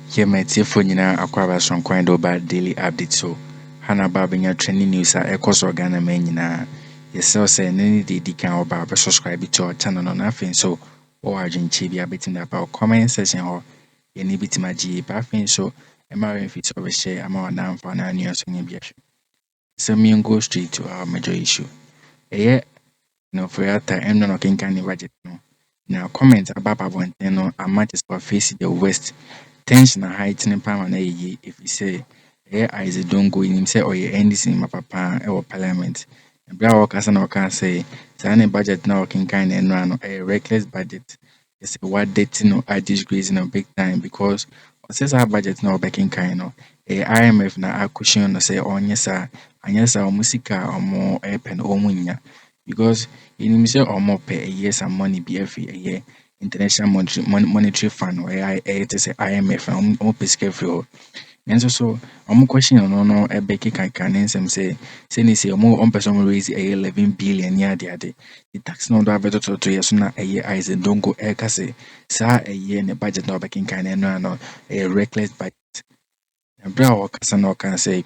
Here my telephone akwaba son coin over daily update so hana ba benya trending news a ekos organa man nyina yesel say nani di kan oba be subscribe to our channel no nothing so o agentchi bia betim da ba comment section ho ye ni bitima gi ba fin so e ma we fit over share ama na amfa na news nya bia hwe so me go straight to our major issue no for Atta no kenkan ni budget no now comment about abonten no amatches for face the west tension and heightening power na ye if you say Adongo in himself or ye NDC my papa or parliament and bra workers and can say any budget now can kind and run a reckless budget. It's a what dating no I disgrace no big time because says our budget now back in kind no a IMF na a cushion no say on yes sir and yes our musica or more pen or munya because in himself or more pay a year some money be every a year international monetary fund or it is a IMF and pesque free and so question no beki kan nsem say ni say omo person raise a 11 billion ya de the tax no do abeto to yes na a year eyes don't go e ka say sa a year ne budget no beki kan no a reckless budget and bra o kasa no kan say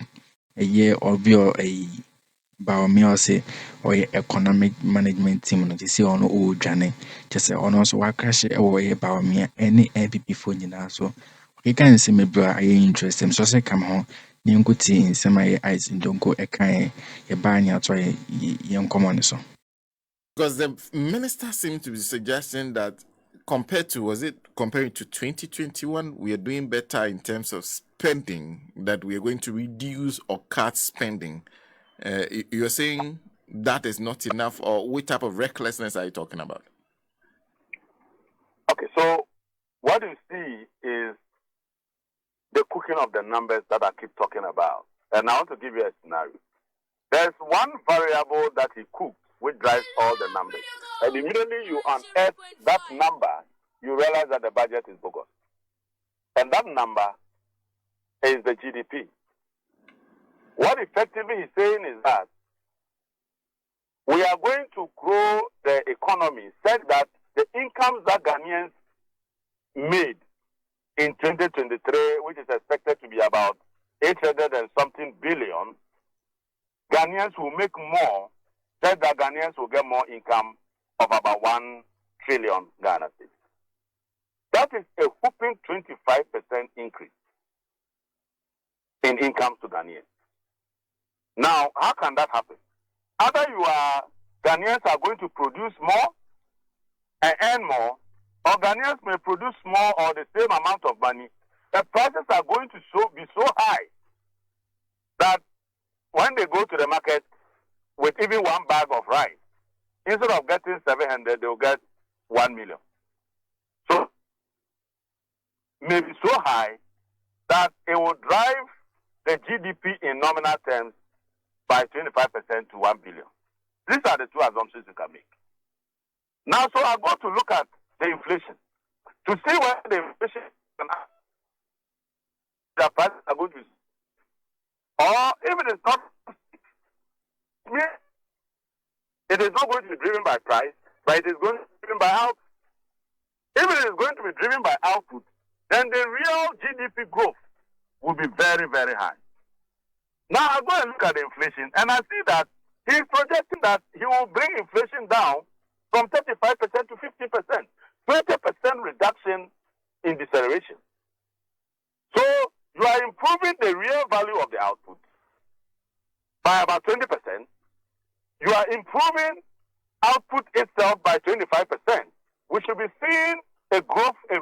a year or be a ba me or say or economic management team no say ono o dwane just say ono so wa crash e wo ye ba me any APP phone nyina so you can see me bro I interested so say come home ni nkuti nsema ye eyes ndonko e kan ye ba nya to ye nkomo ne so because the minister seemed to be suggesting that comparing to 2021 we are doing better in terms of spending, that we are going to reduce or cut spending. You're saying that is not enough, or what type of recklessness are you talking about? Okay, so what you see is the cooking of the numbers that I keep talking about. And I want to give you a scenario. There's one variable that he cooks which drives all the numbers. And immediately you unearth that number, you realize that the budget is bogus. And that number is the GDP. What effectively he's saying is that we are going to grow the economy such that the incomes that Ghanaians made in 2023, which is expected to be about 800 and something billion, Ghanaians will make more, such that Ghanaians will get more income of about 1 trillion Ghana cedis. That is a whopping 25% increase in income to Ghanaians. Now, how can that happen? Either Ghanaians are going to produce more and earn more, or Ghanaians may produce more or the same amount of money. The prices are going to be so high that when they go to the market with even one bag of rice, instead of getting 700, they'll get 1 million. So, maybe so high that it will drive the GDP in nominal terms by 25% to 1 billion. These are the two assumptions you can make. Now, so I go to look at the inflation to see where the inflation the prices are going to, or if it is not, it is not going to be driven by price, but it is going to be driven by output. If it is going to be driven by output, then the real GDP growth will be very, very high. Now I go and look at the inflation, and I see that he is projecting that he will bring inflation down from 35% to 50%, 20% reduction in deceleration. So you are improving the real value of the output by about 20%. You are improving output itself by 25%. We should be seeing a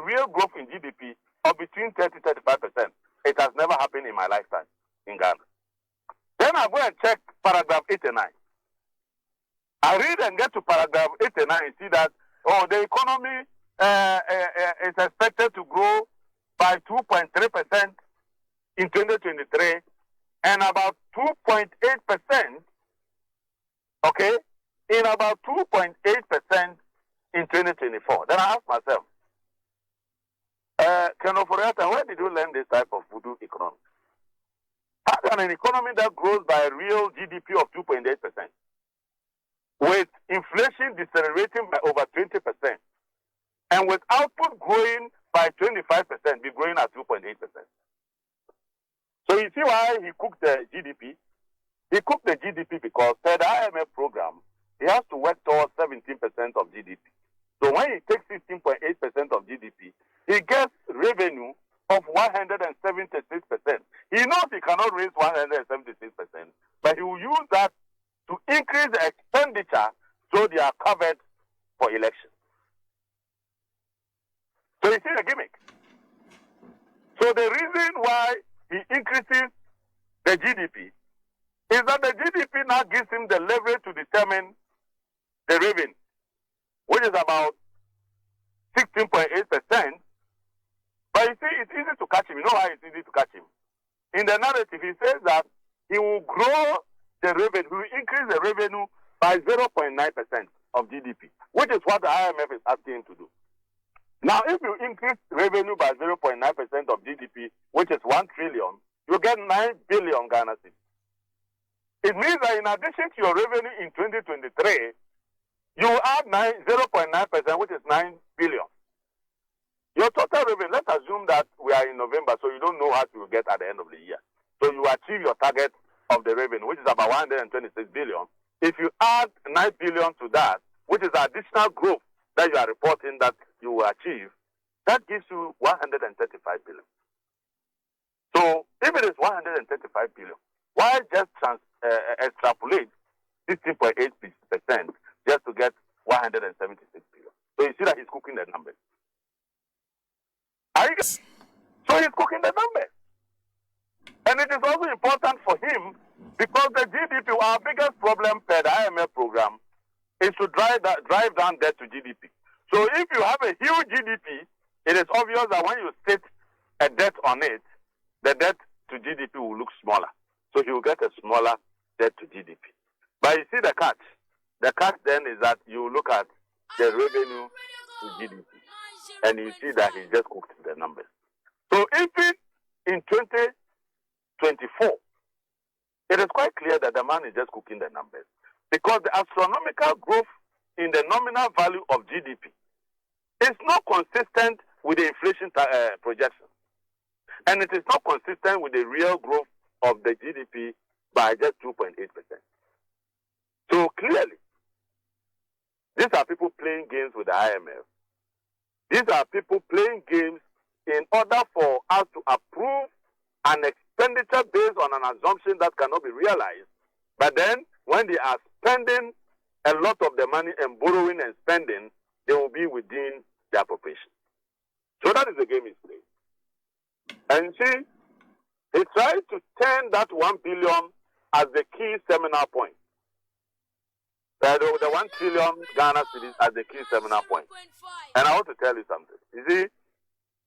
real growth in GDP of between 30-35%. It has never happened in my lifetime in Ghana. Then I go and check paragraph 89. I read and get to paragraph 89 and see that, the economy is expected to grow by 2.3% in 2023 and about 2.8%, okay, in about 2.8% in 2024. Then I ask myself, Ofori, where did you learn this type of voodoo economics? How can an economy that grows by a real GDP of 2.8%, with inflation decelerating by over 20%, and with output growing by 25%, be growing at 2.8%. So you see why he cooked the GDP? He cooked the GDP because per the IMF program, he has to work towards 17% of GDP. So when he takes 16.8% of GDP, he gets revenue of 176%. He knows he cannot raise 176%, but he will use that to increase the expenditure so they are covered for election. So you see the gimmick. So the reason why he increases the GDP is that the GDP now gives him the leverage to determine the revenue, which is about 16.8%. But you see, it's easy to catch him. You know why it's easy to catch him? In the narrative, he says that he will grow the revenue, he will increase the revenue by 0.9% of GDP, which is what the IMF is asking him to do. Now, if you increase revenue by 0.9% of GDP, which is 1 trillion, you get 9 billion Ghana cedis. It means that in addition to your revenue in 2023, you add 0.9%, which is 9 billion. Your total revenue, let's assume that we are in November, so you don't know what you will get at the end of the year. So you achieve your target of the revenue, which is about 126 billion. If you add 9 billion to that, which is additional growth that you are reporting that you will achieve, that gives you 135 billion. So if it is 135 billion, why just extrapolate 16.8% just to get 176 billion? So you see that he's cooking the numbers. So he's cooking the numbers. And it is also important for him because the GDP, our biggest problem per the IMF program, is to drive down debt to GDP. So if you have a huge GDP, it is obvious that when you set a debt on it, the debt to GDP will look smaller. So he will get a smaller debt to GDP. But you see the catch. The catch then is that you look at the revenue to GDP. And you see that he just cooked the numbers. So even in 2024, it is quite clear that the man is just cooking the numbers. Because the astronomical growth in the nominal value of GDP is not consistent with the inflation projection. And it is not consistent with the real growth of the GDP by just 2.8%. So clearly, these are people playing games with the IMF. These are people playing games in order for us to approve an expenditure based on an assumption that cannot be realized. But then, when they are spending a lot of the money and borrowing and spending, they will be within the appropriation. So that is the game he's playing. And see, he tried to turn that 1 billion as the key seminal point. The 1 trillion Ghana cedis as the key seminal point. And I want to tell you something. You see,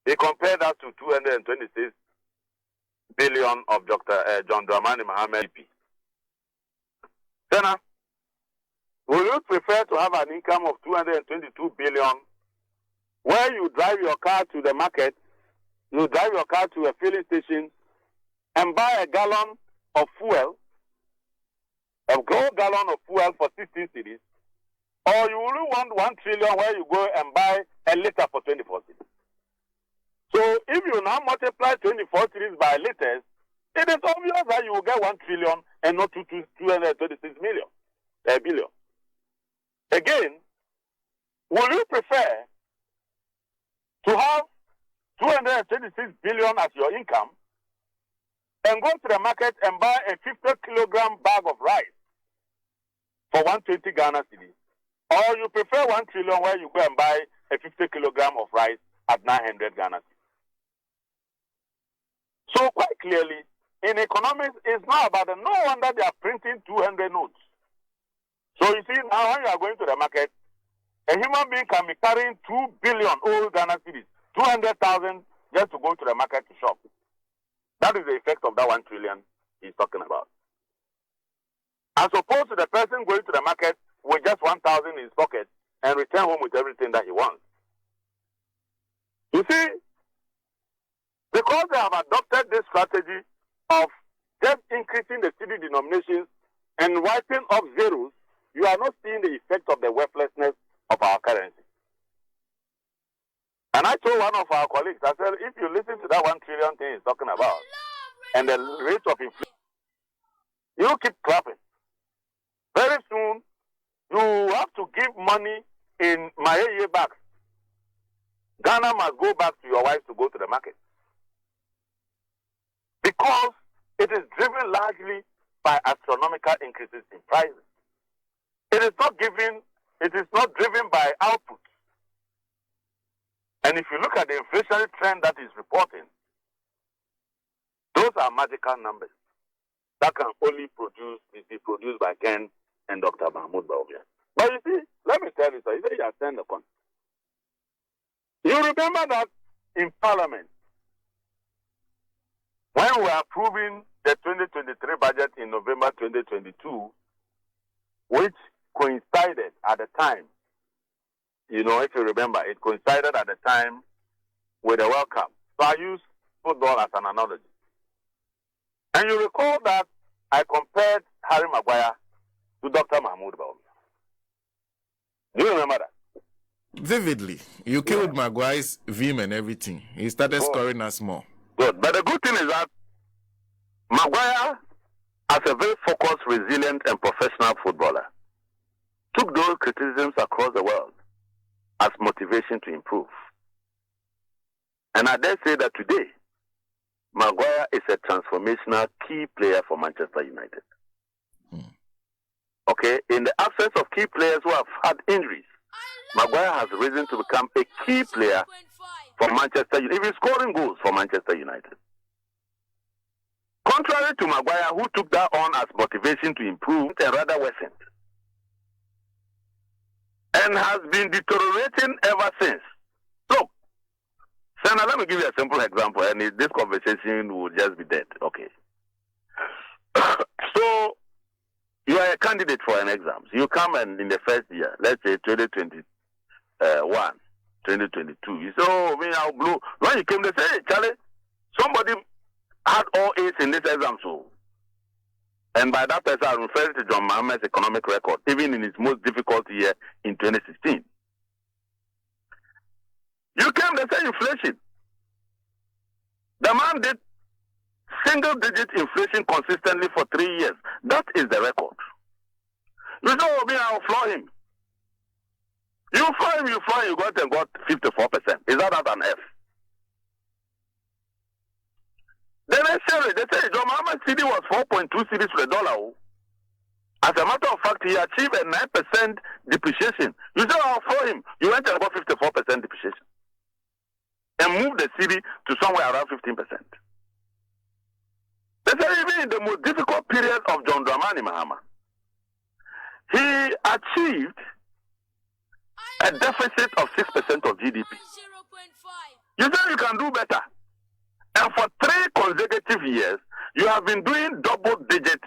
he compared that to 226 billion of Dr. John Dramani Mohammed EP. Senna, would you prefer to have an income of 222 billion where you drive your car to the market, you drive your car to a filling station and buy a gallon of fuel, a whole gallon of fuel for 16 cedis, or you really want 1 trillion where you go and buy a liter for 24 cedis? So if you now multiply 24 cedis by liters, it is obvious that you will get 1 trillion and not 226 billion. Again, will you prefer to have 226 billion as your income and go to the market and buy a 50 kilogram bag of rice for 120 Ghana cedis? Or you prefer 1 trillion where you go and buy a 50 kilogram of rice at 900 Ghana cedis? So quite clearly, in economics, it's not about it. No wonder they are printing 200 notes. So you see, now when you are going to the market, a human being can be carrying 2 billion old Ghana cedis, 200,000 just to go to the market to shop. That is the effect of that 1 trillion he's talking about. As opposed to the person going to the market with just 1,000 in his pocket and return home with everything that he wants. You see, because they have adopted this strategy of just increasing the cedi denominations and wiping off zeros, you are not seeing the effect of the worthlessness of our currency. And I told one of our colleagues, I said, if you listen to that 1 trillion thing he's talking about, and the rate of inflation, you keep clapping. Very soon, you have to give money in my bags. Ghana must go back to your wives to go to the market. Because it is driven largely by astronomical increases in prices. It is not driven by output. And if you look at the inflationary trend that is reporting, those are magical numbers that can only be produced by Ken and Dr. Mahmoud Baobia. But you see, let me tell you, sir, you say you attend the country. You remember that in Parliament, when we were approving the 2023 budget in November 2022, which coincided at the time, if you remember, it coincided at the time with the World Cup. So I use football as an analogy. And you recall that I compared Harry Maguire to Dr. Mahmoud Baobia. Do you remember that? Vividly. You killed Maguire's vim and everything. He started scoring us more. Good. But the good thing is that Maguire, as a very focused, resilient, and professional footballer, took those criticisms across the world as motivation to improve. And I dare say that today, Maguire is a transformational key player for Manchester United. Okay, in the absence of key players who have had injuries, Maguire has risen to become a key player for Manchester United, even scoring goals for Manchester United. Contrary to Maguire, who took that on as motivation to improve and rather worsened, and has been deteriorating ever since. Look, Senna, let me give you a simple example, and this conversation will just be dead. Okay. So, you are a candidate for an exam. You come and in the first year, let's say 2021, 2022, you say, oh, me, I'll blow. When you came, they say, hey, Charlie, somebody had all A's in this exam, so. And by that person, I'm referring to John Mahama's economic record, even in his most difficult year in 2016. You came, they say inflation. The man did single-digit inflation consistently for 3 years. That is the record. You say, oh, me, I'll floor him. You floor him, you got 54%. Is that an F? Then they say John Mahama's CD was 4.2 cedis to the dollar. As a matter of fact, he achieved a 9% depreciation. You say, I'll floor him. You went to about 54% depreciation. And moved the CD to somewhere around 15%. They say even in the most difficult period of John Dramani Mahama, he achieved a deficit of 6% of GDP. You say you can do better. And for 3 consecutive years, you have been doing double-digit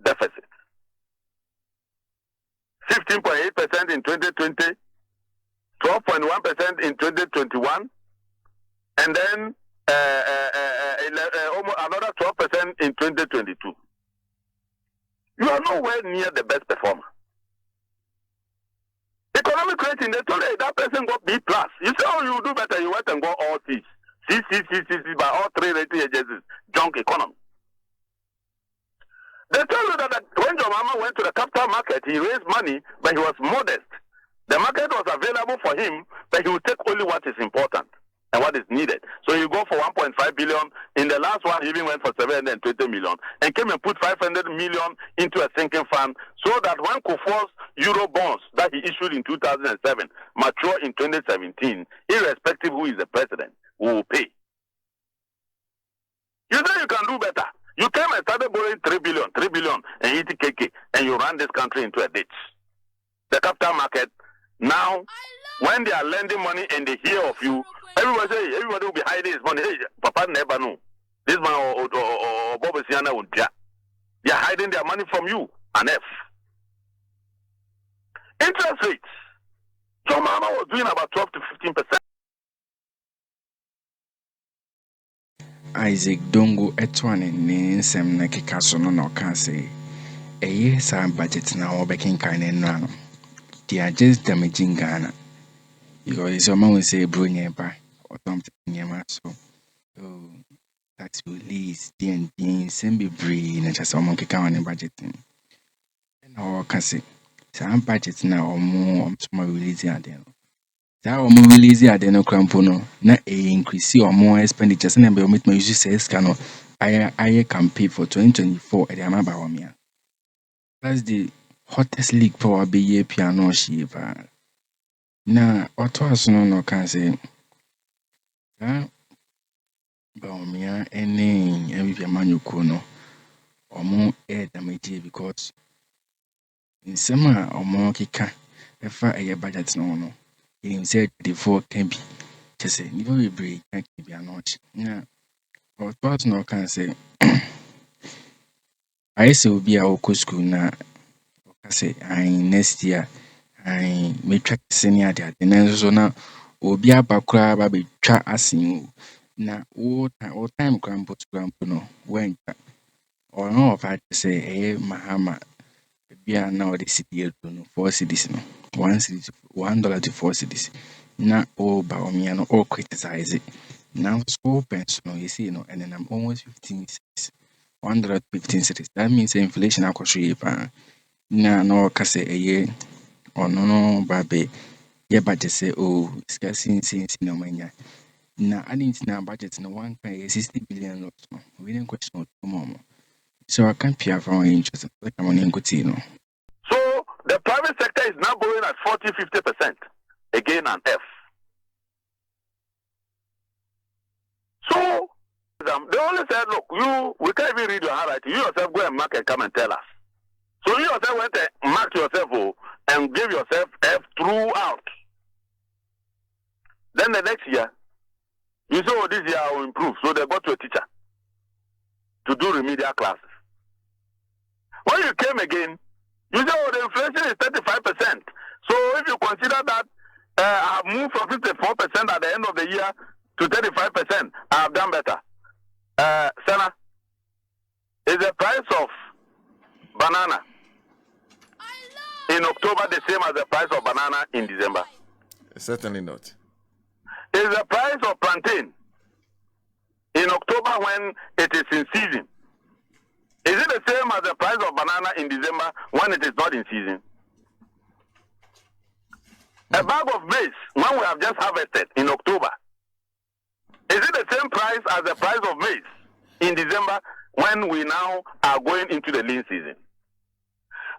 deficit. 15.8% in 2020, 12.1% in 2021, and then almost another 12% in 2022. You are nowhere near the best performer. Economic rating, they told you that person got B+. You say, oh, you do better, you went and got all C's. C by all 3 rating agencies. Junk economy. They tell you that when John Mahama went to the capital market, he raised money, but he was modest. The market was available for him, but he would take only what is important and what is needed. So you go for 1.5 billion. In the last one, he even went for 720 million and came and put 500 million into a sinking fund so that when Kufuor's Euro bonds that he issued in 2007 mature in 2017, irrespective who is the president, we will pay. You say you can do better. You came and started borrowing 3 billion, and ETKK, and you ran this country into a ditch. The capital market, now, when they are lending money and they hear of you, everybody will be hiding his money. Hey, Papa never knew. This man or Bob Siana would. They are hiding their money from you, an F. Interest rates. John Mahama was doing about 12 to 15%. Isaac Dongo etwane ne nsem na keka so no ka say eye sa budget na wo bekin kan no ano they are just damaging Ghana Because someone will say bring by or something so oh tax release D&D send be brain and just someone can count on budgeting. And all can say some budget now or more small release then. That or more release no crampono na a increase or more expenditures and be omit my use says can I can pay for 2024 at the amount by me. That's the hottest league for a year piano shiva. Na oto no can say Baumia any every manuko no or more air damage because in summer or more kika if a budget no in said before can be just say never break can be a notch. Na or thought no can say I say will be a school na say I next year I may track senior that and so now obi abakura ba betwa asen na all time grandpa to grandpa no when or no of I say mahama bia na o de city no 4 cities no 1 city $1 to 4 cities na all ba omia no all criticize it now so pension no you see no and then I'm almost 15 cities $115 cities that means inflation akosho pa na no ka say or no babe yeah budget say oh discussing since no mania na adding to our budget no one can 60 billion lots no we didn't question more so I can't pay for my interest like I'm on no. So the private sector is now going at 40-50% again and F. So they only said, look, we can't even read your handwriting. You yourself go and mark and come and tell us. So you yourself went and marked yourself and gave yourself F throughout. Then the next year, you say, oh, this year I will improve. So they got to a teacher to do remedial classes. When you came again, you say, oh, the inflation is 35%. So if you consider that I have moved from 54% at the end of the year to 35%, I have done better. Senna, is the price of banana in October the same as the price of banana in December? Certainly not. Is the price of plantain in October when it is in season? Is it the same as the price of banana in December when it is not in season? A bag of maize when we have just harvested in October, is it the same price as the price of maize in December when we now are going into the lean season?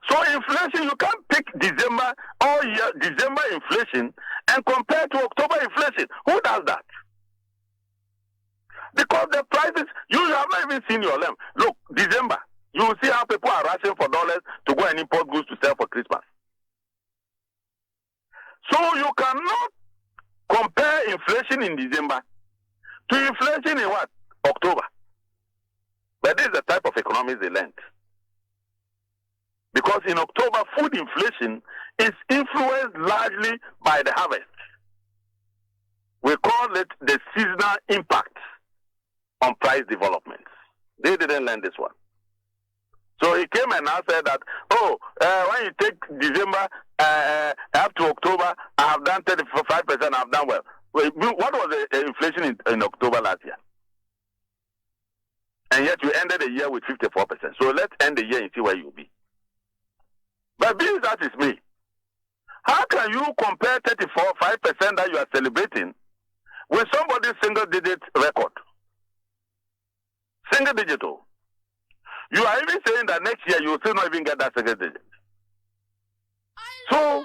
So inflation, you can't pick December all year, December inflation and compare to October inflation. Who does that? Because the prices, you have not even seen your lamb. Look, December, you will see how people are rushing for dollars to go and import goods to sell for Christmas. So you cannot compare inflation in December to inflation in what? October. But this is the type of economics they learned. Because in October, food inflation is influenced largely by the harvest. We call it the seasonal impact on price developments. They didn't learn this one. So he came and now said that, oh, when you take December up to October, I have done 35%, I have done well. Wait, what was the inflation in October last year? And yet you ended the year with 54%. So let's end the year and see where you'll be. But being that is me, how can you compare 5% that you are celebrating with somebody's single-digit record? Single digital. You are even saying that next year you will still not even get that single digit. So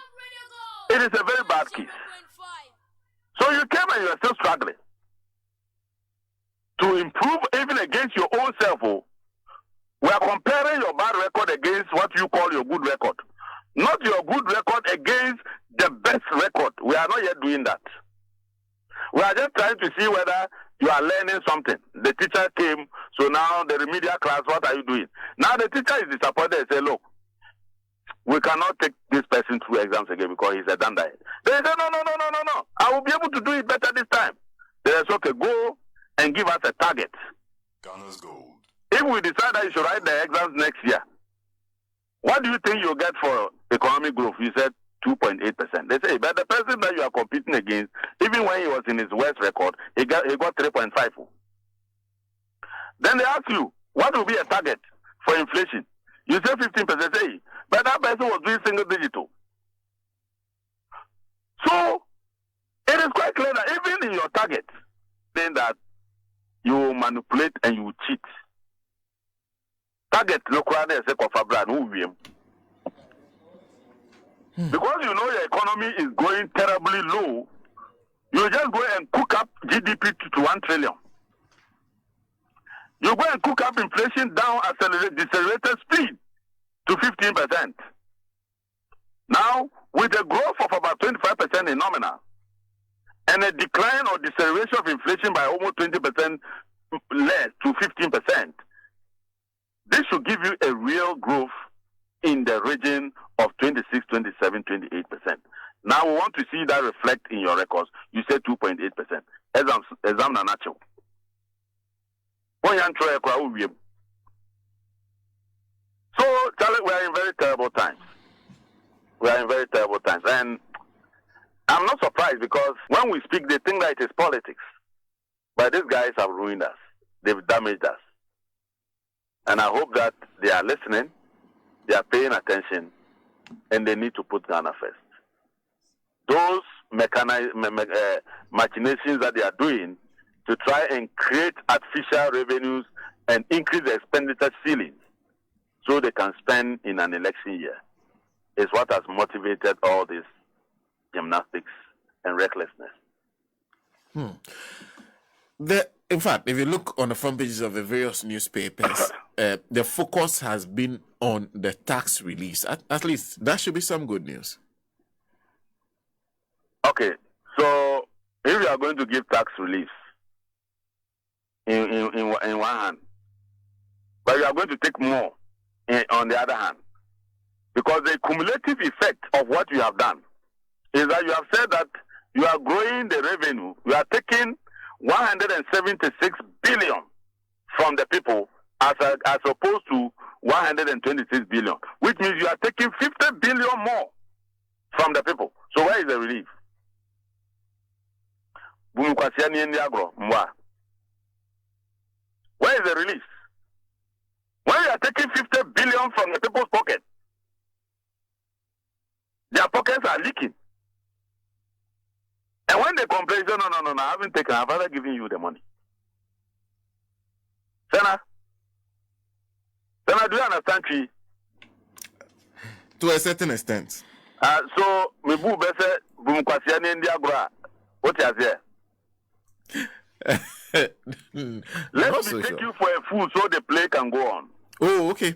it is a very bad case. So you came and you are still struggling to improve even against your own self. We are comparing your bad record against what you call your good record. Not your good record against the best record. We are not yet doing that. We are just trying to see whether you are learning something. The teacher came, so now the remedial class, what are you doing? Now the teacher is disappointed and say, look, we cannot take this person through exams again because he's a dandai. They say, no. I will be able to do it better this time. They say, okay, go and give us a target. Ghana's gold. If we decide that you should write the exams next year, what do you think you'll get for economic growth? You said 2.8%. They say, but the person that you are competing against, even when he was in his worst record, he got 3.5. Then they ask you, what will be a target for inflation? You say 15%, say, but that person was doing single digital. So it is quite clear that even in your target, then that you manipulate and you cheat. Target no crowd is a cofabra no wiem. Because you know your economy is going terribly low, you just go and cook up GDP to 1 trillion. You go and cook up inflation down decelerated speed to 15%. Now, with a growth of about 25% in nominal and a decline or deceleration of inflation by almost 20% less to 15%, this should give you a real growth in the region of 26, 27, 28%. Now we want to see that reflect in your records. You said 2.8%. Exam na natural. So, Charlie, we are in very terrible times. And I'm not surprised because when we speak, they think that it is politics. But these guys have ruined us. They've damaged us. And I hope that they are listening, they are paying attention, and they need to put Ghana first. Those machinations that they are doing to try and create artificial revenues and increase the expenditure ceilings so they can spend in an election year is what has motivated all this gymnastics and recklessness. In fact, if you look on the front pages of the various newspapers, the focus has been on the tax release. At least that should be some good news. Okay, so if you are going to give tax relief in one hand, but you are going to take more on the other hand, because the cumulative effect of what you have done is that you have said that you are growing the revenue, you are taking 176 billion from the people as opposed to 126 billion, which means you are taking 50 billion more from the people. So where is the relief? Where is the relief? When you are taking 50 billion from the people's pocket, their pockets are leaking. And when they complain, no, I haven't taken, I've rather given you the money. Senna, do you understand me? To a certain extent. So, me boo bese bumukwasiani India gra. What is here? Let me take you for a fool so the play can go on. Oh, okay.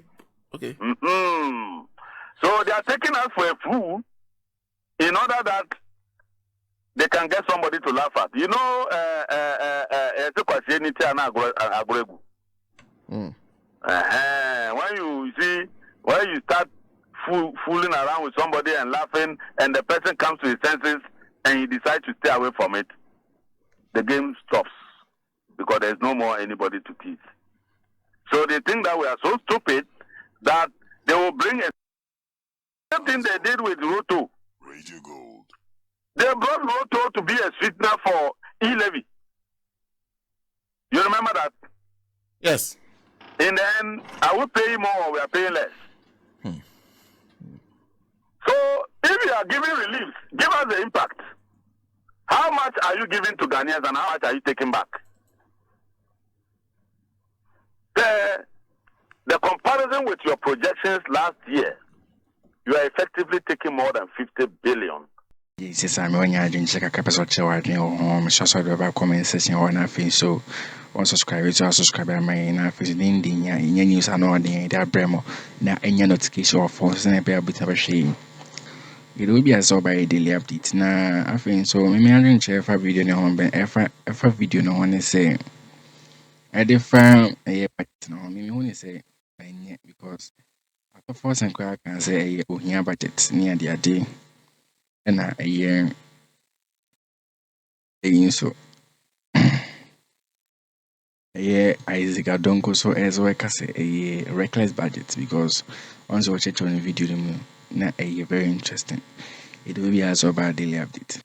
So they are taking us for a fool in order that they can get somebody to laugh at. You know, when you start fooling around with somebody and laughing, and the person comes to his senses and he decides to stay away from it, the game stops because there's no more anybody to tease. So they think that we are so stupid that they will bring a same thing they did with Roto. Radio Gold. They brought Roto to be a sweetener for e-levy. You remember that? Yes. In the end, I will pay more or we are paying less. So if you are giving relief, give us the impact. How much are you giving to Ghanaians and how much are you taking back? The comparison with your projections last year, you are effectively taking more than 50 billion. Yes, I'm going to check a couple of home. Just about comment section or nothing. So, one subscriber to subscribe my office in news and all the Bremo. Now, any notification or force and a bit of a shame. It will be as by a daily update. Now, I think so. Maybe I didn't share a video no one, but if a video no one is saying, I different a but no, maybe only say because after force and crack can say a here budget near the day. And a year so Isaac Adongo so as well as a reckless budget because once you watch it on the video na a very interesting. It will be as of our daily update.